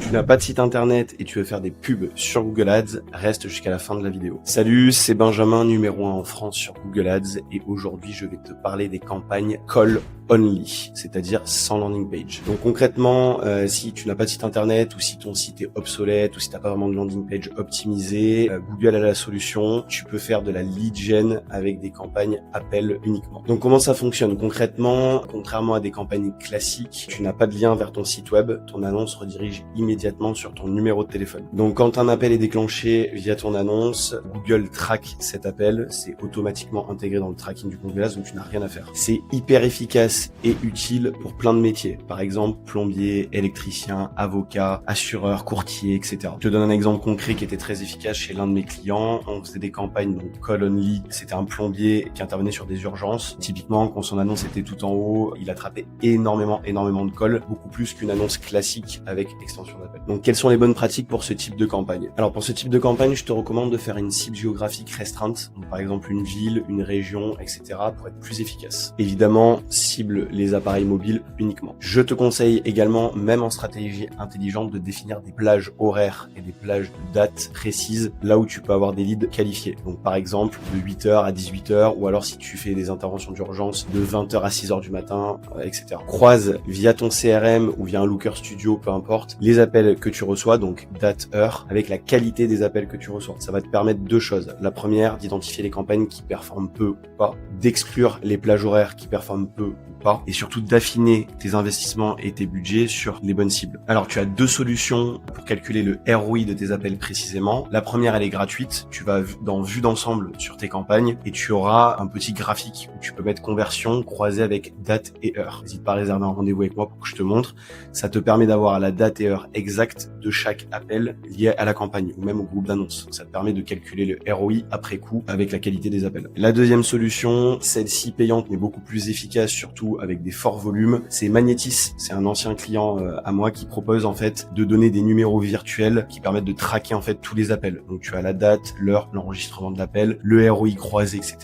Tu n'as pas de site internet et tu veux faire des pubs sur Google Ads, reste jusqu'à la fin de la vidéo. Salut, c'est Benjamin, numéro 1 en France sur Google Ads et aujourd'hui je vais te parler des campagnes Call Only, c'est-à-dire sans landing page. Donc concrètement, si tu n'as pas de site internet ou si ton site est obsolète ou si tu n'as pas vraiment de landing page optimisée, Google a la solution. Tu peux faire de la lead gen avec des campagnes appel uniquement. Donc comment ça fonctionne concrètement? Contrairement à des campagnes classiques, tu n'as pas de lien vers ton site web, ton annonce redirige immédiatement sur ton numéro de téléphone. Donc quand un appel est déclenché via ton annonce, Google traque cet appel, c'est automatiquement intégré dans le tracking du Google Ads, donc tu n'as rien à faire. C'est hyper efficace et utile pour plein de métiers. Par exemple, plombier, électricien, avocat, assureur, courtier, etc. Je te donne un exemple concret qui était très efficace chez l'un de mes clients. On faisait des campagnes, donc Call Only. C'était un plombier qui intervenait sur des urgences. Typiquement, quand son annonce était tout en haut, il attrapait énormément de calls, beaucoup plus qu'une annonce classique avec extension d'appel. Donc, quelles sont les bonnes pratiques pour ce type de campagne? Alors, pour ce type de campagne, je te recommande de faire une cible géographique restreinte. Donc, par exemple, une ville, une région, etc. pour être plus efficace. Évidemment, cible les appareils mobiles uniquement. Je te conseille également, même en stratégie intelligente, de définir des plages horaires et des plages de dates précises là où tu peux avoir des leads qualifiés. Donc par exemple de 8h à 18h ou alors si tu fais des interventions d'urgence de 20h à 6h du matin, etc. Croise via ton CRM ou via un Looker Studio, peu importe, les appels que tu reçois, donc date, heure, avec la qualité des appels que tu reçois. Ça va te permettre deux choses. La première, d'identifier les campagnes qui performent peu ou pas, d'exclure les plages horaires qui performent peu ou pas, et surtout d'affiner tes investissements et tes budgets sur les bonnes cibles. Alors tu as deux solutions pour calculer le ROI de tes appels précisément. La première, elle est gratuite. Tu vas dans vue d'ensemble sur tes campagnes et tu auras un petit graphique où tu peux mettre conversion croisée avec date et heure. N'hésite pas à réserver un rendez-vous avec moi pour que je te montre. Ça te permet d'avoir la date et heure exacte de chaque appel lié à la campagne ou même au groupe d'annonces. Ça te permet de calculer le ROI après coup avec la qualité des appels. La deuxième solution, celle-ci payante mais beaucoup plus efficace, surtout avec des forts volumes, c'est Magnetis. C'est un ancien client à moi qui propose en fait de donner des numéros virtuels qui permettent de traquer en fait tous les appels. Donc tu as la date, l'heure, l'enregistrement de l'appel, le ROI croisé, etc.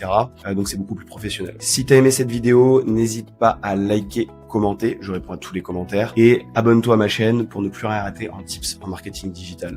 Donc c'est beaucoup plus professionnel. Si tu as aimé cette vidéo, n'hésite pas à liker, commenter, je réponds à tous les commentaires et abonne-toi à ma chaîne pour ne plus rien rater en tips en marketing digital.